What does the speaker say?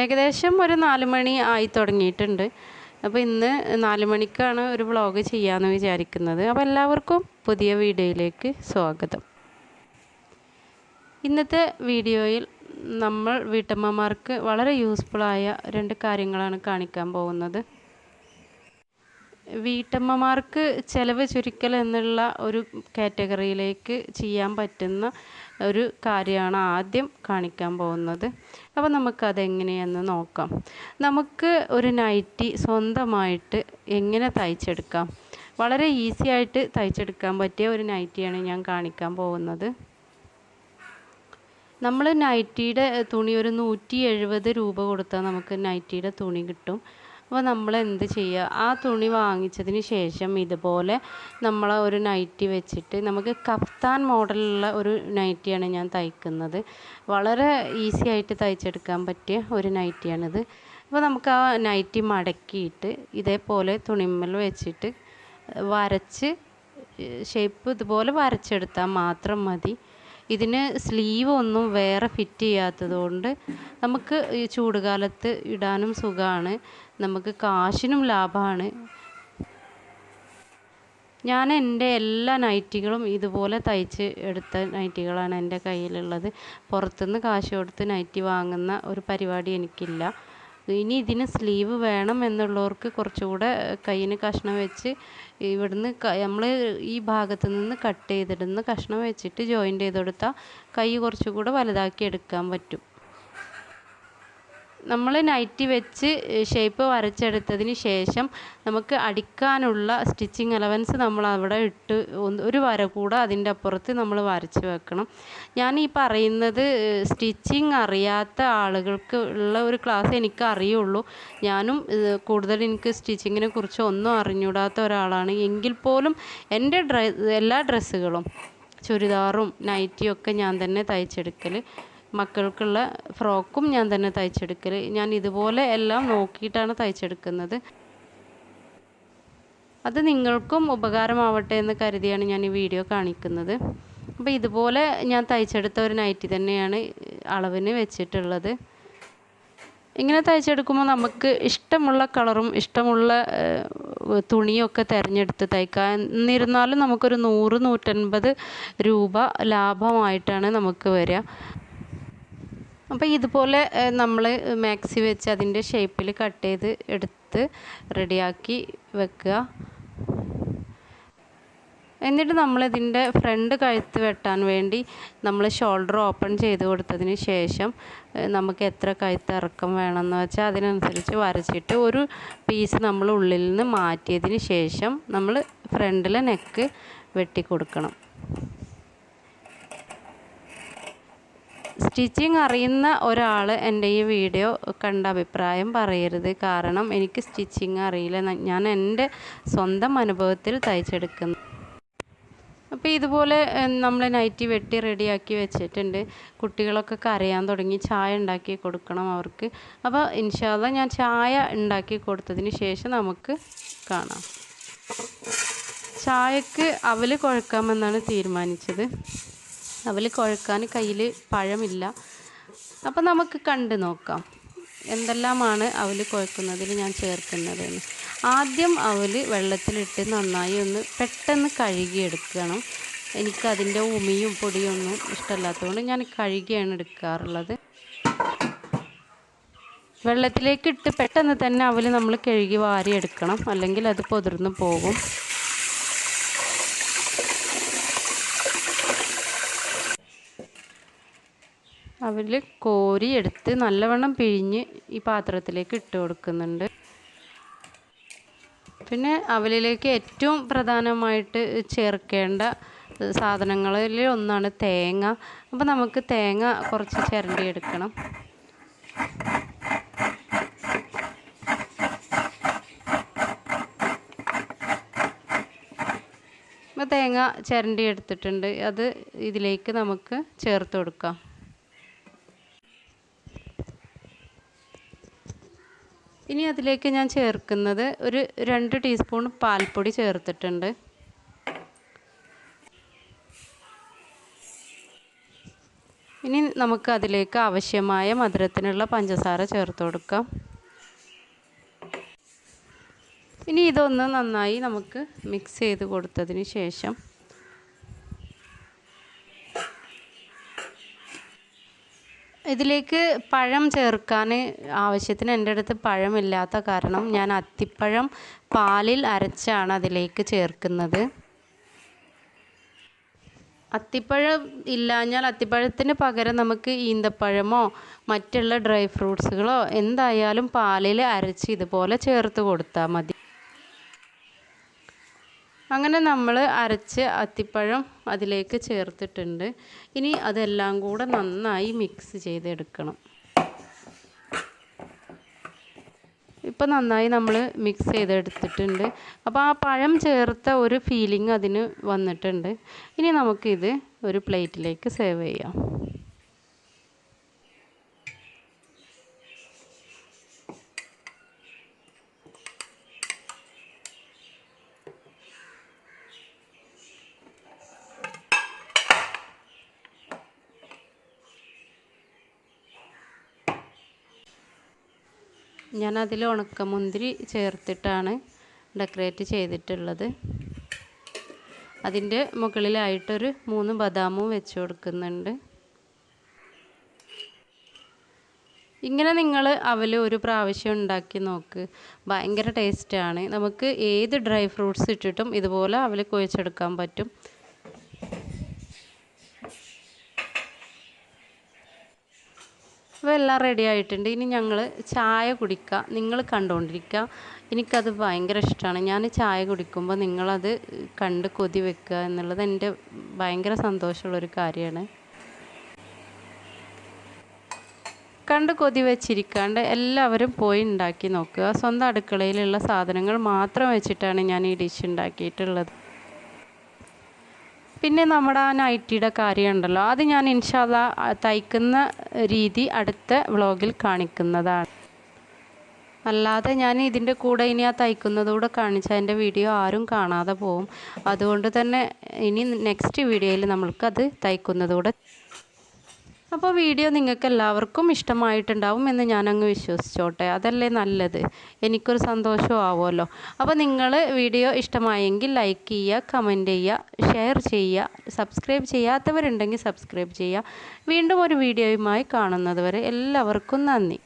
ഏകദേശം ഒരു 4 മണി ആയി തുടങ്ങിയിട്ടുണ്ട്. അപ്പോൾ ഇന്ന് 4 മണിക്കാണ് ഒരു വ്ളോഗ് ചെയ്യാമെന്ന് വിചാരിക്കുന്നത്. അപ്പോൾ എല്ലാവർക്കും പുതിയ വീഡിയോയിലേക്ക് സ്വാഗതം. ഇന്നത്തെ വീഡിയോയിൽ നമ്മൾ വീട്ടമ്മമാർക്ക് വളരെ യൂസ്ഫുള്ളായ 2 കാര്യങ്ങളാണ് കാണിക്കാൻ പോകുന്നത്. വീട്ടമ്മമാർക്ക് ചെലവ് ചുരുക്കൽ എന്നുള്ള ഒരു കാറ്റഗറിയിലേക്ക് ചെയ്യാൻ പറ്റുന്ന ഒരു കാര്യമാണ് ആദ്യം കാണിക്കാൻ പോകുന്നത്. അപ്പോൾ നമുക്കതെങ്ങനെയെന്ന് നോക്കാം. നമുക്ക് ഒരു നൈറ്റി സ്വന്തമായിട്ട് എങ്ങനെ തയ്ച്ചെടുക്കാം, വളരെ ഈസി ആയിട്ട് തയ്ച്ചെടുക്കാൻ പറ്റിയ ഒരു നൈറ്റിയാണ് ഞാൻ കാണിക്കാൻ പോകുന്നത്. നമ്മൾ നൈറ്റിയുടെ തുണി ഒരു 170 രൂപ കൊടുത്താൽ നമുക്ക് നൈറ്റിയുടെ തുണി കിട്ടും. അപ്പോൾ നമ്മൾ എന്ത് ചെയ്യുക, ആ തുണി വാങ്ങിച്ചതിന് ശേഷം ഇതുപോലെ നമ്മൾ ഒരു നൈറ്റി വെച്ചിട്ട് നമുക്ക് കഫ്താൻ മോഡലുള്ള ഒരു നൈറ്റിയാണ് ഞാൻ തയ്ക്കുന്നത്. വളരെ ഈസി ആയിട്ട് തയ്ച്ചെടുക്കാൻ പറ്റിയ ഒരു നൈറ്റിയാണിത്. അപ്പോൾ നമുക്ക് ആ നൈറ്റി മടക്കിയിട്ട് ഇതേപോലെ തുണിമ്മൽ വെച്ചിട്ട് വരച്ച് ഷേപ്പ് ഇതുപോലെ വരച്ചെടുത്താൽ മാത്രം മതി. ഇതിന് സ്ലീവ് ഒന്നും വേറെ ഫിറ്റ് ചെയ്യാത്തത് കൊണ്ട് നമുക്ക് ഈ ചൂടുകാലത്ത് ഇടാനും സുഖമാണ്, നമുക്ക് കാശിനും ലാഭമാണ്. ഞാൻ എൻ്റെ എല്ലാ നൈറ്റികളും ഇതുപോലെ തയ്ച്ച് എടുത്ത നൈറ്റികളാണ് എൻ്റെ കയ്യിലുള്ളത്. പുറത്തുനിന്ന് കാശ് കൊടുത്ത് നൈറ്റി വാങ്ങുന്ന ഒരു പരിപാടി എനിക്കില്ല. ഇനി ഇതിന് സ്ലീവ് വേണം എന്നുള്ളവർക്ക് കുറച്ചുകൂടെ കയ്യിന് കഷ്ണം വെച്ച് ഇവിടുന്ന് നമ്മൾ ഈ ഭാഗത്ത് നിന്ന് കട്ട് ചെയ്തിടുന്ന കഷ്ണം വെച്ചിട്ട് ജോയിൻ്റ് ചെയ്ത് കൊടുത്താൽ കൈ കുറച്ചുകൂടെ വലുതാക്കി എടുക്കാൻ പറ്റും. നമ്മൾ നൈറ്റി വെച്ച് ഷേപ്പ് വരച്ചെടുത്തതിന് ശേഷം നമുക്ക് അടിക്കാനുള്ള സ്റ്റിച്ചിങ് അലവൻസ് നമ്മൾ അവിടെ ഇട്ട് ഒരു വര കൂടെ അതിൻ്റെ അപ്പുറത്ത് നമ്മൾ വരച്ച് വെക്കണം. ഞാൻ ഈ പറയുന്നത് സ്റ്റിച്ചിങ് അറിയാത്ത ആളുകൾക്ക് ഉള്ള ഒരു ക്ലാസ് എനിക്ക് അറിയുള്ളൂ. ഞാനും കൂടുതൽ എനിക്ക് സ്റ്റിച്ചിങ്ങിനെ കുറിച്ച് ഒന്നും അറിഞ്ഞൂടാത്ത ഒരാളാണ്. എങ്കിൽ പോലും എൻ്റെ എല്ലാ ഡ്രസ്സുകളും ചുരിദാറും നൈറ്റിയും ഒക്കെ ഞാൻ തന്നെ തയ്ച്ചെടുക്കൽ, മക്കൾക്കുള്ള ഫ്രോക്കും ഞാൻ തന്നെ തയ്ച്ചെടുക്കൽ. ഞാൻ ഇതുപോലെ എല്ലാം നോക്കിയിട്ടാണ് തയ്ച്ചെടുക്കുന്നത്. അത് നിങ്ങൾക്കും ഉപകാരമാവട്ടെ എന്ന് കരുതിയാണ് ഞാൻ ഈ വീഡിയോ കാണിക്കുന്നത്. അപ്പോൾ ഇതുപോലെ ഞാൻ തയ്ച്ചെടുത്ത ഒരു നൈറ്റി തന്നെയാണ് അളവിന് വെച്ചിട്ടുള്ളത്. ഇങ്ങനെ തയ്ച്ചെടുക്കുമ്പോൾ നമുക്ക് ഇഷ്ടമുള്ള കളറും ഇഷ്ടമുള്ള തുണിയൊക്കെ തിരഞ്ഞെടുത്ത് തയ്ക്കാം. എന്നിരുന്നാലും നമുക്കൊരു 100-150 രൂപ ലാഭമായിട്ടാണ് നമുക്ക് വരിക. അപ്പോൾ ഇതുപോലെ നമ്മൾ മാക്സി വെച്ച് അതിൻ്റെ ഷേപ്പിൽ കട്ട് ചെയ്ത് എടുത്ത് റെഡിയാക്കി വെക്കുക. എന്നിട്ട് നമ്മളിതിൻ്റെ ഫ്രണ്ട് കഴുത്ത് വെട്ടാൻ വേണ്ടി നമ്മൾ ഷോൾഡർ ഓപ്പൺ ചെയ്ത് കൊടുത്തതിന് ശേഷം നമുക്ക് എത്ര കഴുത്ത് ഇറക്കം വേണമെന്ന് വെച്ചാൽ അതിനനുസരിച്ച് വരച്ചിട്ട് ഒരു പീസ് നമ്മൾ ഉള്ളിൽ നിന്ന് മാറ്റിയതിന് ശേഷം നമ്മൾ ഫ്രണ്ടിലെ നെക്ക് വെട്ടി കൊടുക്കണം. സ്റ്റിച്ചിങ് അറിയുന്ന ഒരാൾ എൻ്റെ ഈ വീഡിയോ കണ്ട അഭിപ്രായം പറയരുത്. കാരണം എനിക്ക് സ്റ്റിച്ചിങ് അറിയില്ല, ഞാൻ എൻ്റെ സ്വന്തം അനുഭവത്തിൽ തയ്ച്ചെടുക്കുന്നു. അപ്പോൾ ഇതുപോലെ നമ്മൾ നൈറ്റി വെട്ടി റെഡിയാക്കി വെച്ചിട്ടുണ്ട്. കുട്ടികളൊക്കെ കരയാൻ തുടങ്ങി, ചായ ഉണ്ടാക്കി കൊടുക്കണം അവർക്ക്. അപ്പോൾ ഇൻഷാ അല്ലാഹ് ഞാൻ ചായ ഉണ്ടാക്കി കൊടുത്തതിന് ശേഷം നമുക്ക് കാണാം. ചായക്ക് അവൽ കുഴക്കാമെന്നാണ് തീരുമാനിച്ചത്. അവൽ കുഴക്കാൻ കയ്യിൽ പഴമില്ല. അപ്പോൾ നമുക്ക് കണ്ടു നോക്കാം എന്തെല്ലാമാണ് അവൽ കുഴക്കുന്നതിൽ ഞാൻ ചേർക്കുന്നതെന്ന്. ആദ്യം അവൽ വെള്ളത്തിലിട്ട് നന്നായി ഒന്ന് പെട്ടെന്ന് കഴുകിയെടുക്കണം. എനിക്കതിൻ്റെ ഉമിയും പൊടിയൊന്നും ഇഷ്ടമല്ലാത്തതുകൊണ്ട് ഞാൻ കഴുകിയാണ് എടുക്കാറുള്ളത്. വെള്ളത്തിലേക്ക് ഇട്ട് പെട്ടെന്ന് തന്നെ അവൽ നമ്മൾ കഴുകി വാരിയെടുക്കണം, അല്ലെങ്കിൽ അത് പൊതിർന്ന് പോകും. അവൽ കോരി എടുത്ത് നല്ലവണ്ണം പിഴിഞ്ഞ് ഈ പാത്രത്തിലേക്ക് ഇട്ട് കൊടുക്കുന്നുണ്ട്. പിന്നെ അവലിലേക്ക് ഏറ്റവും പ്രധാനമായിട്ട് ചേർക്കേണ്ട സാധനങ്ങളിൽ ഒന്നാണ് തേങ്ങ. അപ്പോൾ നമുക്ക് തേങ്ങ കുറച്ച് ചിരണ്ടിയെടുക്കണം. അപ്പോൾ തേങ്ങ ചിരണ്ടി എടുത്തിട്ടുണ്ട്, അത് ഇതിലേക്ക് നമുക്ക് ചേർത്ത് കൊടുക്കാം. ഇനി അതിലേക്ക് ഞാൻ ചേർക്കുന്നത് ഒരു 2 ടീസ്പൂൺ പാൽപ്പൊടി ചേർത്തിട്ടുണ്ട്. ഇനി നമുക്ക് അതിലേക്ക് ആവശ്യമായ മധുരത്തിനുള്ള പഞ്ചസാര ചേർത്ത് കൊടുക്കാം. ഇനി ഇതൊന്ന് നന്നായി നമുക്ക് മിക്സ് ചെയ്ത് കൊടുത്തതിന് ശേഷം ഇതിലേക്ക് പഴം ചേർക്കാൻ ആവശ്യത്തിന് എൻ്റെ അടുത്ത് പഴമില്ലാത്ത കാരണം ഞാൻ അത്തിപ്പഴം പാലിൽ അരച്ചാണ് അതിലേക്ക് ചേർക്കുന്നത്. അത്തിപ്പഴം ഇല്ലാഞ്ഞാൽ അത്തിപ്പഴത്തിന് പകരം നമുക്ക് ഈന്തപ്പഴമോ മറ്റുള്ള ഡ്രൈ ഫ്രൂട്ട്സുകളോ എന്തായാലും പാലിൽ അരച്ച് ഇതുപോലെ ചേർത്ത് കൊടുത്താൽ മതി. അങ്ങനെ നമ്മൾ അരച്ച് അത്തിപ്പഴം അതിലേക്ക് ചേർത്തിട്ടുണ്ട്. ഇനി അതെല്ലാം കൂടെ നന്നായി മിക്സ് ചെയ്തെടുക്കണം. ഇപ്പോൾ നന്നായി നമ്മൾ മിക്സ് ചെയ്തെടുത്തിട്ടുണ്ട്. അപ്പോൾ ആ പഴം ചേർത്ത ഒരു ഫീലിംഗ് അതിന് വന്നിട്ടുണ്ട്. ഇനി നമുക്കിത് ഒരു പ്ലേറ്റിലേക്ക് സെർവ് ചെയ്യാം. ഞാനതിൽ ഉണക്കമുന്തിരി ചേർത്തിട്ടാണ് ഡെക്കറേറ്റ് ചെയ്തിട്ടുള്ളത്. അതിൻ്റെ മുകളിലായിട്ടൊരു 3 ബദാമും വെച്ച് കൊടുക്കുന്നുണ്ട്. ഇങ്ങനെ നിങ്ങൾ അവൽ ഒരു പ്രാവശ്യം ഉണ്ടാക്കി നോക്ക്, ഭയങ്കര ടേസ്റ്റാണ്. നമുക്ക് ഏത് ഡ്രൈ ഫ്രൂട്ട്സ് ഇട്ടിട്ടും ഇതുപോലെ അവൽ കുഴച്ചെടുക്കാൻ പറ്റും. അപ്പോൾ എല്ലാം റെഡി ആയിട്ടുണ്ട്. ഇനി ഞങ്ങൾ ചായ കുടിക്കുക. നിങ്ങൾ കണ്ടുകൊണ്ടിരിക്കുക. എനിക്കത് ഭയങ്കര ഇഷ്ടമാണ്. ഞാൻ ചായ കുടിക്കുമ്പോൾ നിങ്ങളത് കണ്ട് കൊതി വെക്കുക എന്നുള്ളത് എൻ്റെ ഭയങ്കര സന്തോഷമുള്ളൊരു കാര്യമാണ്. കണ്ട് കൊതി വെച്ചിരിക്കാണ്ട് എല്ലാവരും പോയി ഉണ്ടാക്കി നോക്കുക. സ്വന്തം അടുക്കളയിലുള്ള സാധനങ്ങൾ മാത്രം വെച്ചിട്ടാണ് ഞാൻ ഈ ഡിഷ് ഉണ്ടാക്കിയിട്ടുള്ളത്. പിന്നെ നമ്മുടെ ആ നൈറ്റിയുടെ കാര്യം ഉണ്ടല്ലോ, അത് ഞാൻ ഇൻഷാ അല്ലാഹ് തയ്ക്കുന്ന രീതി അടുത്ത വ്ളോഗിൽ കാണിക്കുന്നതാണ്. അല്ലാതെ ഞാൻ ഇതിൻ്റെ കൂടെ ഇനി ആ തയ്ക്കുന്നതുകൂടെ കാണിച്ചാൽ എൻ്റെ വീഡിയോ ആരും കാണാതെ പോവും. അതുകൊണ്ട് തന്നെ ഇനി നെക്സ്റ്റ് വീഡിയോയിൽ നമ്മൾക്കത് തയ്ക്കുന്നതുകൂടെ. അപ്പോൾ വീഡിയോ നിങ്ങൾക്ക് എല്ലാവർക്കും ഇഷ്ടമായിട്ടുണ്ടാവും എന്ന് ഞാനങ്ങ് വിശ്വസിച്ചോട്ടെ. അതല്ലേ നല്ലത്, എനിക്കൊരു സന്തോഷം ആവുമല്ലോ. അപ്പോൾ നിങ്ങൾ വീഡിയോ ഇഷ്ടമായെങ്കിൽ ലൈക്ക് ചെയ്യുക, കമൻറ്റ് ചെയ്യുക, ഷെയർ ചെയ്യുക. സബ്സ്ക്രൈബ് ചെയ്യാത്തവരുണ്ടെങ്കിൽ സബ്സ്ക്രൈബ് ചെയ്യുക. വീണ്ടും ഒരു വീഡിയോയുമായി കാണുന്നത് വരെ എല്ലാവർക്കും നന്ദി.